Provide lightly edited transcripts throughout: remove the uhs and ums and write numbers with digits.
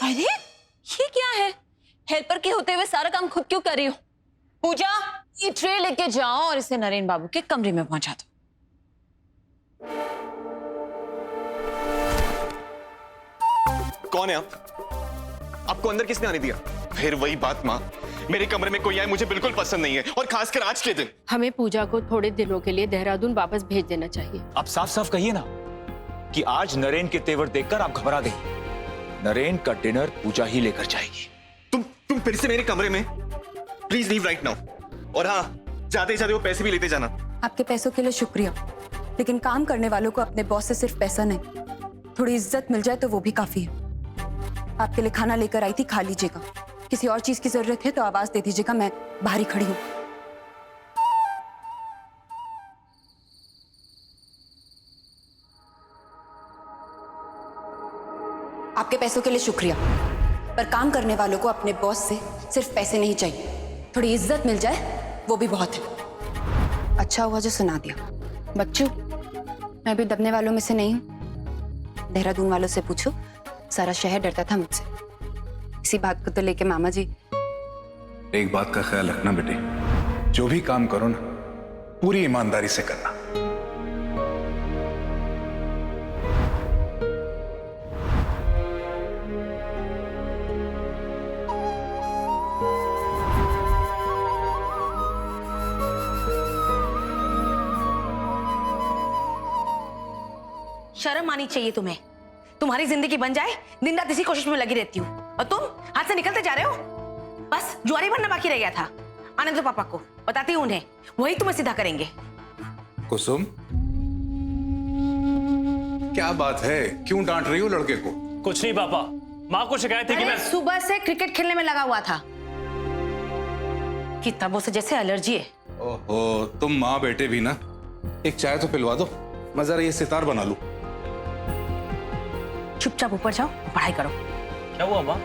अरे ये क्या है? हेल्पर के होते हुए सारा काम खुद क्यों कर रही हो? पूजा, ये ट्रे लेके जाओ और इसे नरेन बाबू के कमरे में पहुंचा दो। कौन है आप? आपको अंदर किसने आने दिया? फिर वही बात माँ, मेरे कमरे में कोई आए मुझे बिल्कुल पसंद नहीं है, और खासकर आज के दिन। हमें पूजा को थोड़े दिनों के लिए देहरादून वापस भेज देना चाहिए। आप साफ साफ कहिए ना कि आज नरेन के तेवर देखकर आप घबरा गई। नरेन का डिनर पूजा ही लेकर जाएगी। तुम फिर से मेरे कमरे में? Please leave right now. और हाँ, जाते जाते वो पैसे भी लेते जाना। आपके पैसों के लिए शुक्रिया, लेकिन काम करने वालों को अपने बॉस से सिर्फ पैसा नहीं, थोड़ी इज्जत मिल जाए तो वो भी काफी है। आपके लिए खाना लेकर आई थी, खा लीजिएगा। किसी और चीज की जरूरत है तो आवाज दे दीजिएगा, मैं बाहर ही खड़ी हूँ। आपके पैसों के लिए शुक्रिया, पर काम करने वालों को अपने बॉस से सिर्फ पैसे नहीं चाहिए, थोड़ी इज्जत मिल जाए वो भी बहुत है। अच्छा हुआ जो सुना दिया। बच्चों, मैं भी दबने वालों में से नहीं हूँ। देहरादून वालों से पूछो, सारा शहर डरता था मुझसे। इसी बात को तो लेके मामा जी। एक बात का ख्याल रखना बेटे, जो भी काम करो ना पूरी ईमानदारी से करना। शर्म आनी चाहिए तुम्हें। तुम्हारी जिंदगी बन जाए, दिन रात इसी कोशिश में लगी रहती हूँ, और तुम हाथ से निकलते जा रहे हो। बस जुआरी बनना बाकी रह गया था। आने दो पापा को, बताती हूँ उन्हें, वही तुम्हें सीधा करेंगे। कुसुम, क्या बात है? क्यों डांट रही हो लड़के को? कुछ नहीं पापा, माँ को शिकायत थी कि मैं सुबह से क्रिकेट खेलने में लगा हुआ था। किताबों से जैसे एलर्जी है। ओहो, तुम माँ बेटे भी ना। एक चाय तो पिलवा दो, मैं जरा ये सितार बना लूं। चुपचाप ऊपर जाओ, पढ़ाई करो। क्या हुआ माँ?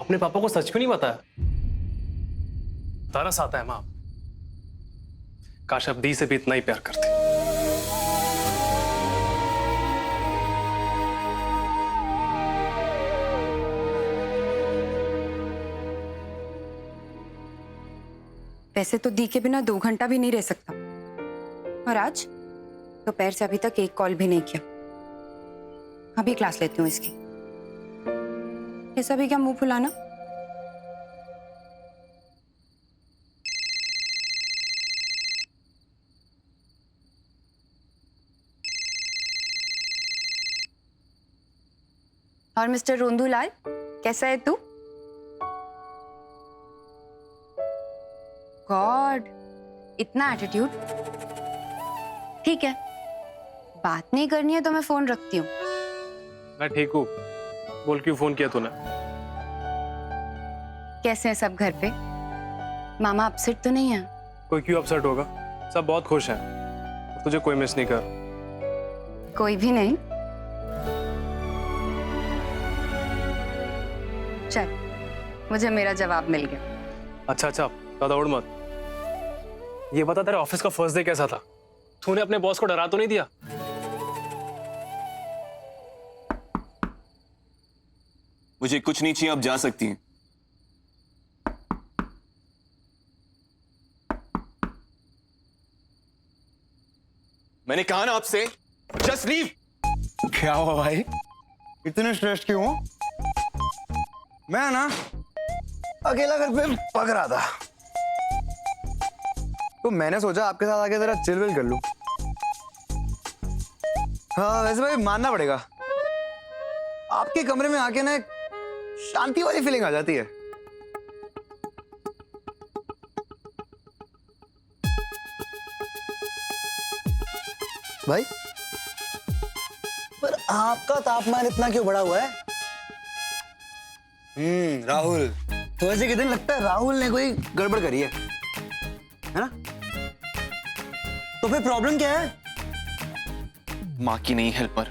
अपने पापा को सच क्यों नहीं बताया? तरस आता है माँ। काश अब दी से भी इतना ही प्यार करते। वैसे तो दी के बिना 2 घंटा भी नहीं रह सकता, और आज दोपहर से अभी तक एक कॉल भी नहीं किया। अभी क्लास लेती हूँ इसकी। ऐसा भी क्या मुंह फुलाना? और मिस्टर रोंदूलाल, कैसा है तू? गॉड, इतना एटीट्यूड। ठीक है, बात नहीं करनी है तो मैं फोन रखती हूँ। मैं ठीक हूँ। बोल क्यों फोन किया तूने? कैसे हैं सब घर पे? मामा अपसेट तो नहीं है? कोई क्यों अपसेट होगा? सब बहुत खुश हैं। तुझे कोई मिस नहीं कर। कोई भी नहीं? चल, मुझे मेरा जवाब मिल गया। अच्छा, ज्यादा उड़ मत। ये बता, तेरे ऑफिस का फर्स्ट डे कैसा था? तूने अपने बॉस को डरा तो नहीं दिया? मुझे कुछ नहीं चाहिए, आप जा सकती हैं। मैंने कहा ना आपसे, जस्ट लीव। क्या हुआ भाई, इतने स्ट्रेस क्यों हो? मैं ना अकेला घर पे पक रहा था, तो मैंने सोचा आपके साथ आके जरा चिल कर लूं। हाँ, वैसे भाई मानना पड़ेगा, आपके कमरे में आके ना शांति वाली फीलिंग आ जाती है। भाई, पर आपका तापमान इतना क्यों बढ़ा हुआ है? राहुल, तो ऐसे के दिन लगता है राहुल ने कोई गड़बड़ करी है ना? तो फिर प्रॉब्लम क्या है? माँ की नहीं हेल्पर।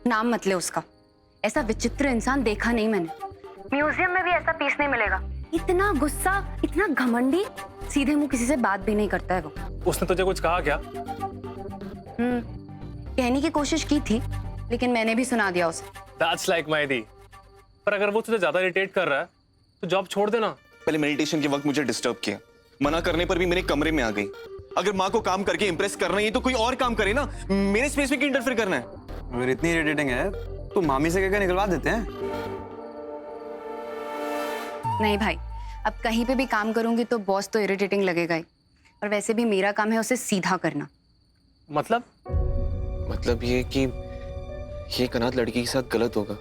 नाम मत ले उसका, ऐसा विचित्र इंसान देखा नहीं मैंने। म्यूजियम में भी ऐसा पीस नहीं मिलेगा। इतना गुस्सा, इतना घमंडी, सीधे मुंह किसी से बात भी नहीं करता है वो। उसने तुझे कुछ कहा क्या? कहने की कोशिश की थी, लेकिन मैंने भी सुना दिया उसे। दैट्स लाइक माय दी। पर अगर वो तुझे ज्यादा इरिटेट कर रहा है तो जॉब छोड़ देना। पहले मेडिटेशन के वक्त मुझे डिस्टर्ब किया, मना करने पर भी मेरे कमरे में आ गई। अगर माँ को काम करके इंप्रेस करना ही है तो कोई और काम करे ना, मेरे स्पेस में क्यों इंटरफेयर करना है? अगर इतनी इरिटेटिंग है तो मामी से कहकर निकलवा देते हैं। नहीं भाई, अब कहीं पे भी काम करूंगी तो बॉस तो इरिटेटिंग लगेगा ही। और वैसे भी मेरा काम है उसे सीधा करना। मतलब ये कि ये एक अनाथ लड़की के साथ गलत होगा।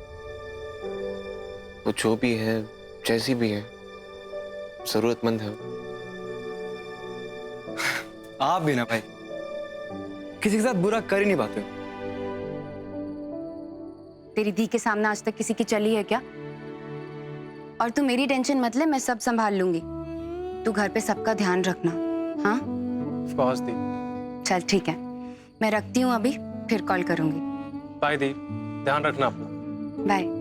वो जो भी है, जैसी भी है, जरूरतमंद है। आप भी ना भाई, किसी के साथ बुरा कर ही नहीं पाते हो। तेरी दी के सामने आज तक किसी की चली है क्या? और तू मेरी टेंशन मत ले, मैं सब संभाल लूंगी। तू घर पे सबका ध्यान रखना। हाँ ऑफ कोर्स दी। चल ठीक है, मैं रखती हूँ अभी, फिर कॉल करूंगी। बाय दी, ध्यान रखना अपना। बाय।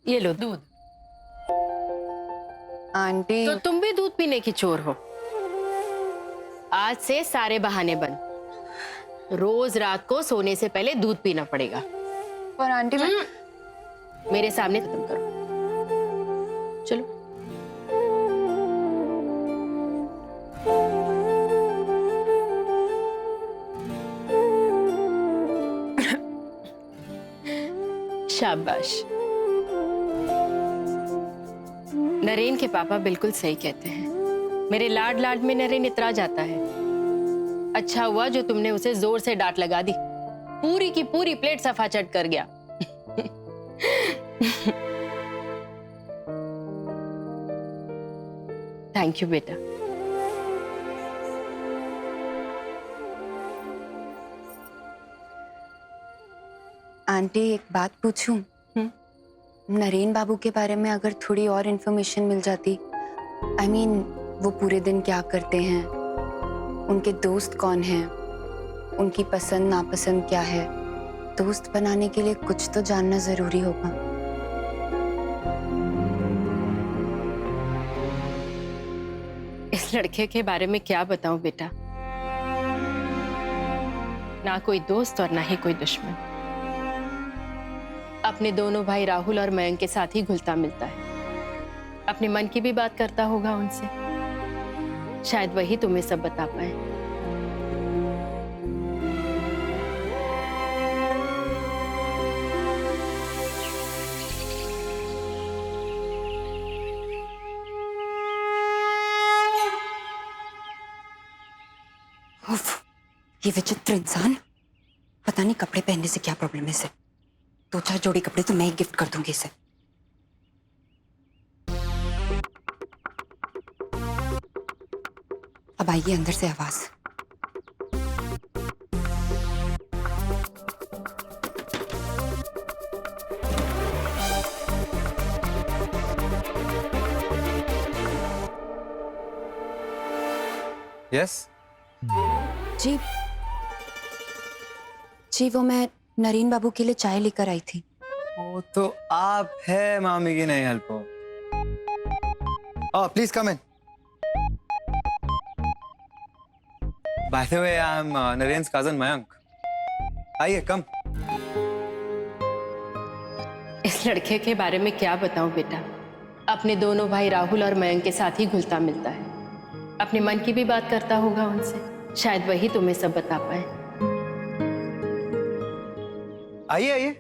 ये लो दूध। आंटी तो तुम भी दूध पीने की चोर हो। आज से सारे बहाने बंद। रोज रात को सोने से पहले दूध पीना पड़ेगा। पर आंटी मैं मेरे सामने खत्म करो। चलो। शाबाश। नरेन के पापा बिल्कुल सही कहते हैं। मेरे लाड लाड में नरेन इतरा जाता है। अच्छा हुआ जो तुमने उसे जोर से डांट लगा दी। पूरी की पूरी प्लेट सफा चट कर गया। थैंक यू बेटा। आंटी एक बात पूछूं? नरेन बाबू के बारे में अगर थोड़ी और इन्फॉर्मेशन मिल जाती। I mean, वो पूरे दिन क्या करते हैं, उनके दोस्त कौन हैं, उनकी पसंद नापसंद क्या है। दोस्त बनाने के लिए कुछ तो जानना जरूरी होगा। इस लड़के के बारे में क्या बताऊं बेटा। ना कोई दोस्त और ना ही कोई दुश्मन। अपने दोनों भाई राहुल और मयंक के साथ ही घुलता मिलता है। अपने मन की भी बात करता होगा उनसे। शायद वही तुम्हें सब बता पाए। उफ, ये विचित्र इंसान। पता नहीं कपड़े पहनने से क्या प्रॉब्लम है इसे। 2-4 जोड़ी कपड़े तो मैं ही गिफ्ट कर दूंगी इसे। अब आइए अंदर से आवाज। यस जी जी, वो मैं नरेन बाबू के लिए चाय लेकर आई थी। वो तो आप है मामी की नहीं हेल्प हो। Please come in. By the way, I am Naren's cousin Mayank. आइए, कम। इस लड़के के बारे में क्या बताऊं बेटा। अपने दोनों भाई राहुल और मयंक के साथ ही घुलता मिलता है। अपने मन की भी बात करता होगा उनसे। शायद वही तुम्हें सब बता पाए। आइए आइए।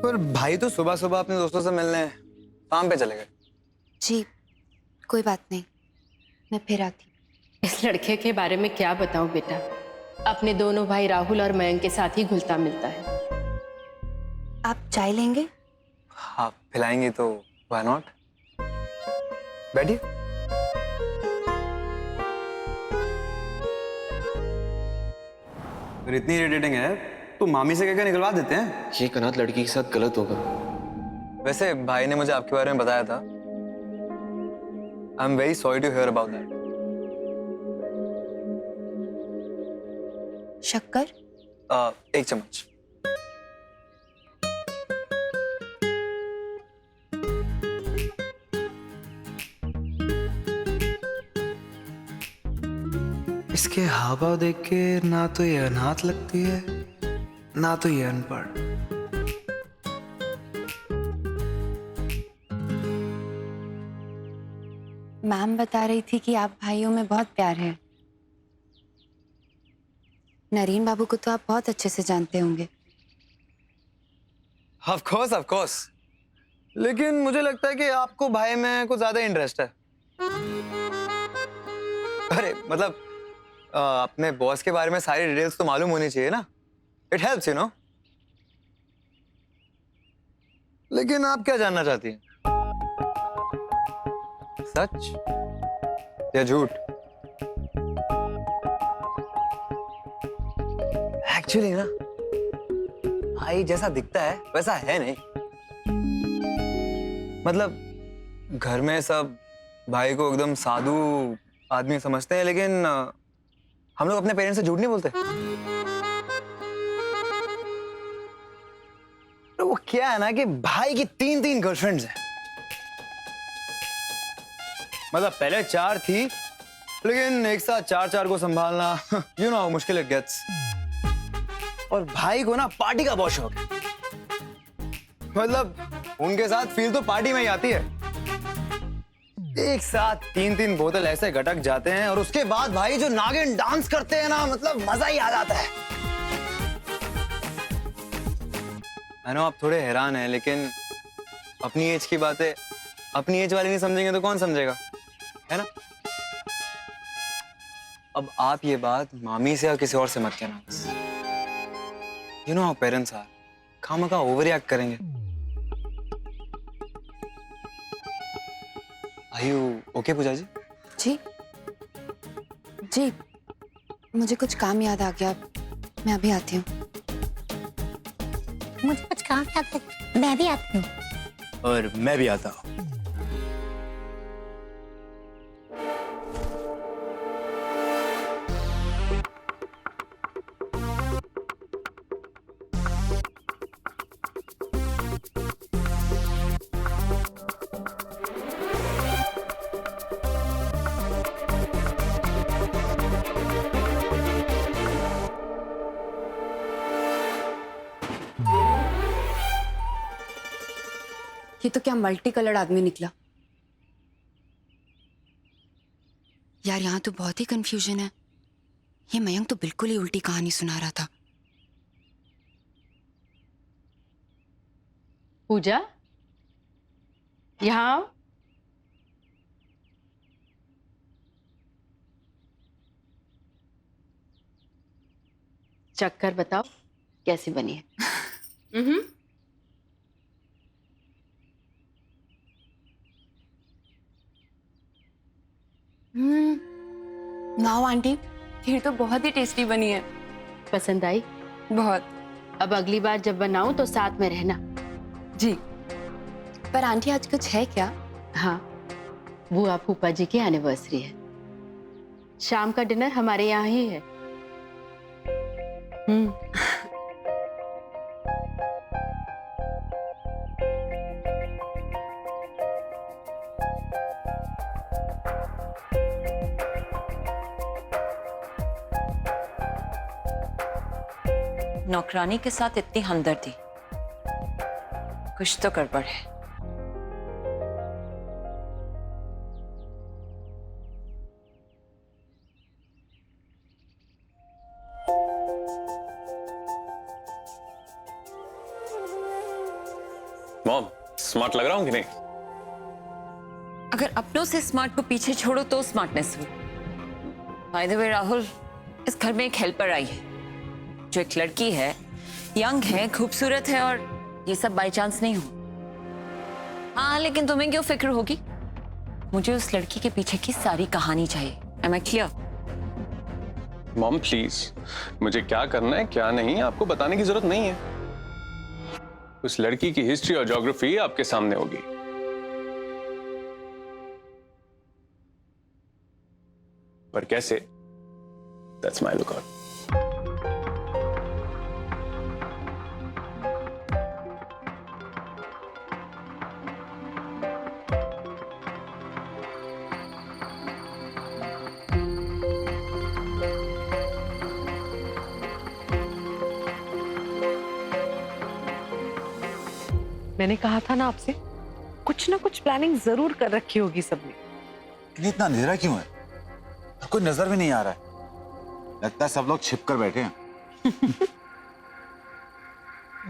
पर भाई तो सुबह सुबह अपने दोस्तों से मिलने काम पे चले गए। जी कोई बात नहीं, मैं फिर आती। इस लड़के के बारे में क्या बताऊं बेटा। अपने दोनों भाई राहुल और मयंक के साथ ही घुलता मिलता है। आप चाय लेंगे? हाँ, पिलाएंगे तो व्हाई नॉट। बैठिए। अगर इतनी इरिटेटिंग है तो मामी से कहकर निकलवा देते हैं। ये एक अनाथ लड़की के साथ गलत होगा। वैसे भाई ने मुझे आपके बारे में बताया था। I am very sorry to hear about that. शक्कर? एक चम्मच। इसके हाव भाव देख के ना तो ये अनाथ लगती है ना तो ये अनपढ़। मैम बता रही थी कि आप भाइयों में बहुत प्यार है। नरीन बाबू को तो आप बहुत अच्छे से जानते होंगे। Of course. लेकिन मुझे लगता है कि आपको भाई में कुछ ज्यादा इंटरेस्ट है। अरे मतलब अपने बॉस के बारे में सारी डिटेल्स तो मालूम होनी चाहिए ना। It helps you know. लेकिन आप क्या जानना चाहती हैं? सच या झूठ? एक्चुअली ना भाई जैसा दिखता है वैसा है नहीं। मतलब घर में सब भाई को एकदम साधु आदमी समझते हैं, लेकिन हम लोग अपने पेरेंट्स से झूठ नहीं बोलते। तो वो क्या है ना कि भाई की 3 गर्लफ्रेंड्स हैं। मतलब पहले 4 थी, लेकिन एक साथ 4 को संभालना यू नो मुश्किल इट गेट्स। और भाई को ना पार्टी का बहुत शौक है। मतलब उनके साथ फील तो पार्टी में ही आती है। एक साथ 3 बोतल ऐसे गटक जाते हैं और उसके बाद भाई जो नागिन डांस करते हैं ना, मतलब मजा ही आ जाता है। आई नो आप थोड़े हैरान हैं, लेकिन अपनी एज की बातें अपनी एज वाले नहीं समझेंगे तो कौन समझेगा, है ना। अब आप ये बात मामी से या किसी और से मत कहना। You know how parents are, खामखा ओवर रिएक्ट करेंगे। Are you okay Pooja ji? जी मुझे कुछ काम याद आ गया, मैं अभी आती हूँ। मुझे कुछ काम याद है, मैं भी आती हूँ। और मैं भी आता हूँ। ये तो क्या मल्टी कलर्ड आदमी निकला यार। यहाँ तो बहुत ही कंफ्यूजन है। ये मयंक तो बिल्कुल ही उल्टी कहानी सुना रहा था। पूजा, यहाँ आओ। चक्कर बताओ कैसी बनी है? वाह आंटी, खीर तो बहुत ही टेस्टी बनी है। पसंद आई? बहुत। अब अगली बार जब बनाऊं तो साथ में रहना। जी। पर आंटी आज कुछ है क्या? हाँ, बुआ फूफा जी की एनिवर्सरी है। शाम का डिनर हमारे यहाँ ही है। नौकरानी के साथ इतनी हमदर्दी, कुछ तो गड़बड़ है। मॉम, स्मार्ट लग रहा हूँ कि नहीं? अगर अपनों से स्मार्ट को पीछे छोड़ो तो स्मार्टनेस हुई। बाय द वे राहुल, इस घर में एक हेल्पर आई है जो एक लड़की है, यंग है, खूबसूरत है, और ये सब बाय चांस नहीं हो। हाँ, लेकिन तुम्हें क्यों फिक्र होगी? मुझे उस लड़की के पीछे की सारी कहानी चाहिए। Am I clear? Mom please, मुझे क्या करना है क्या नहीं आपको बताने की जरूरत नहीं है। उस लड़की की हिस्ट्री और ज्योग्राफी आपके सामने होगी। पर कैसे, दैट्स माय लुकआउट। मैंने कहा था ना आपसे, कुछ ना कुछ प्लानिंग जरूर कर रखी होगी सबने। इतना अंधेरा क्यों है? कोई नजर भी नहीं आ रहा है। लगता है सब लोग छिप कर बैठे हैं।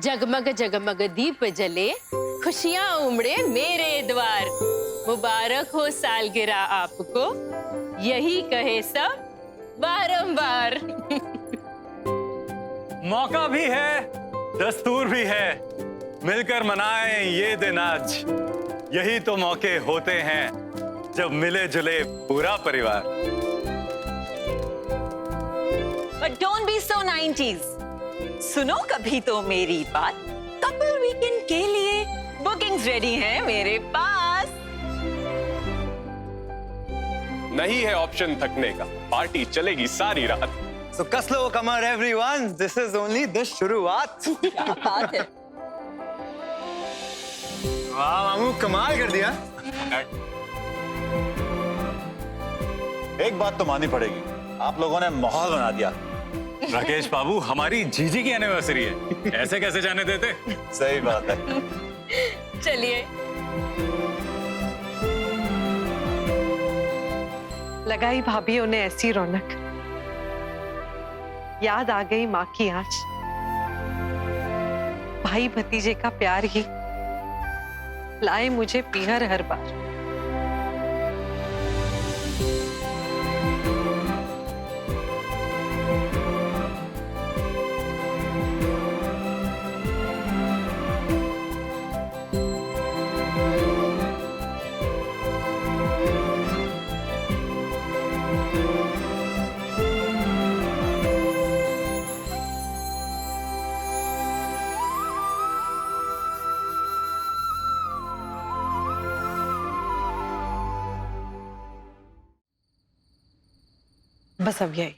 जगमग जगमग दीप जले, खुशियां उमड़े मेरे द्वार। मुबारक हो सालगिरह आपको, यही कहे सब बारंबार। मौका भी है, दस्तूर भी है, मिलकर मनाएं ये दिन आज। यही तो मौके होते हैं जब मिले जुले पूरा परिवार। But don't be so 90s. सुनो कभी तो मेरी बात, कपल वीकेंड के लिए बुकिंग्स रेडी हैं मेरे पास। नहीं है ऑप्शन थकने का, पार्टी चलेगी सारी रात। So cos low Qamar everyone, this is only the शुरुआत। बात है। वाह मामू, कमाल कर दिया। एक बात तो माननी पड़ेगी, आप लोगों ने माहौल बना दिया। राकेश बाबू, हमारी जीजी की एनिवर्सरी है, ऐसे कैसे जाने देते? सही बात है। चलिए लगाई भाभीयों ने ऐसी रौनक, याद आ गई माँ की आंच। भाई भतीजे का प्यार ही लाए मुझे पीहर हर बार। बस अब यही।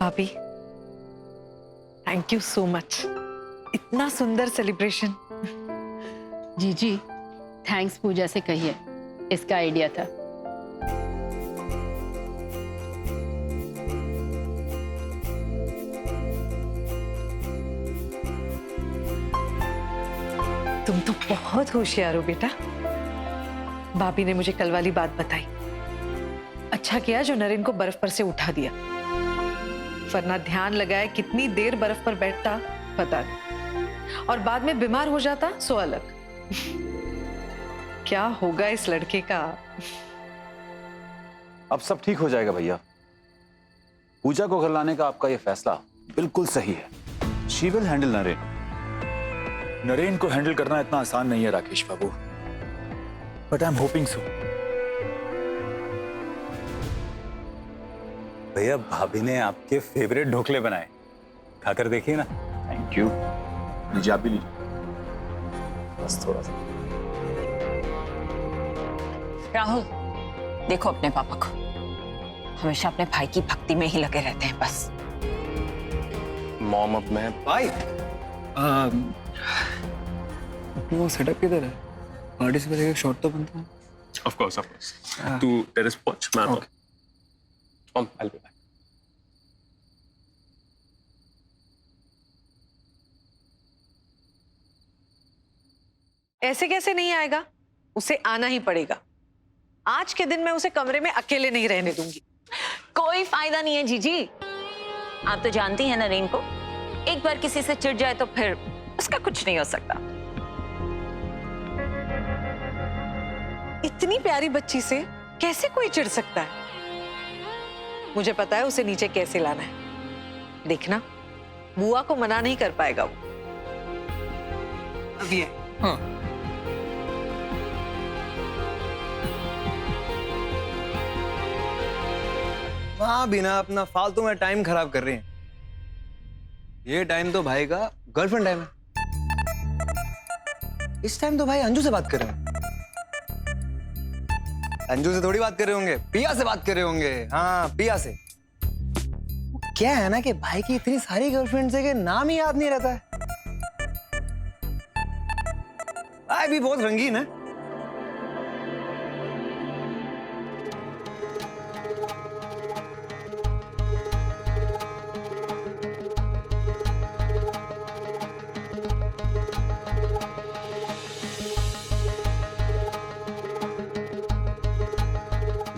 भाभी, थैंक यू सो मच। इतना सुंदर सेलिब्रेशन। जीजी, थैंक्स पूजा से कहिए, इसका आइडिया था। तुम तो बहुत होशियार हो बेटा। भाभी ने मुझे कल वाली बात बताई। अच्छा किया जो नरेन को बर्फ पर से उठा दिया, वरना ध्यान लगाए कितनी देर बर्फ पर बैठता पता नहीं, और बाद में बीमार हो जाता सो अलग। क्या होगा इस लड़के का। अब सब ठीक हो जाएगा भैया। पूजा को घर लाने का आपका ये फैसला बिल्कुल सही है। She will handle Naren. Naren को हैंडल करना इतना आसान नहीं है Rakesh Babu, but I am hoping so. भैया, भाभी ने आपके फेवरेट ढोकले बनाए, खाकर देखिए ना। Thank you. लीजिए, आप भी लीजिए, बस थोड़ा सा। राहुल, देखो अपने पापा को, हमेशा अपने भाई की भक्ति में ही लगे रहते हैं बस। मॉम, अब मैं भाई वो सेटअप किधर है? पार्टी से पहले एक शॉट तो बनता है। ऑफ कोर्स तू टेरेस पहुंच, मैं आता हूं। I'll be back. ऐसे कैसे नहीं आएगा? उसे आना ही पड़ेगा। आज के दिन मैं उसे कमरे में अकेले नहीं रहने दूंगी। कोई फायदा नहीं है जीजी, आप तो जानती हैं नरेन को, एक बार किसी से चिढ़ जाए तो फिर उसका कुछ नहीं हो सकता। इतनी प्यारी बच्ची से कैसे कोई चिढ़ सकता है? मुझे पता है उसे नीचे कैसे लाना है। देखना, बुआ को मना नहीं कर पाएगा वो। अब ये वहां बिना अपना फालतू में टाइम खराब कर रहे हैं। ये टाइम तो भाई का गर्लफ्रेंड टाइम है। इस टाइम तो भाई अंजू से बात कर रहे हैं। अंजू से थोड़ी बात कर रहे होंगे, पिया से बात कर रहे होंगे। हाँ, पिया से। क्या है ना कि भाई की इतनी सारी गर्लफ्रेंड्स है कि नाम ही याद नहीं रहता है। भाई भी बहुत रंगीन है।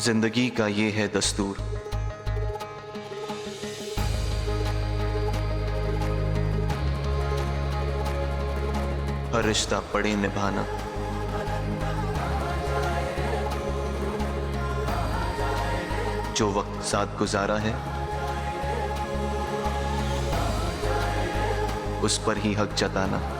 जिंदगी का ये है दस्तूर, हर रिश्ता पड़े निभाना। जो वक्त साथ गुजारा है उस पर ही हक जताना।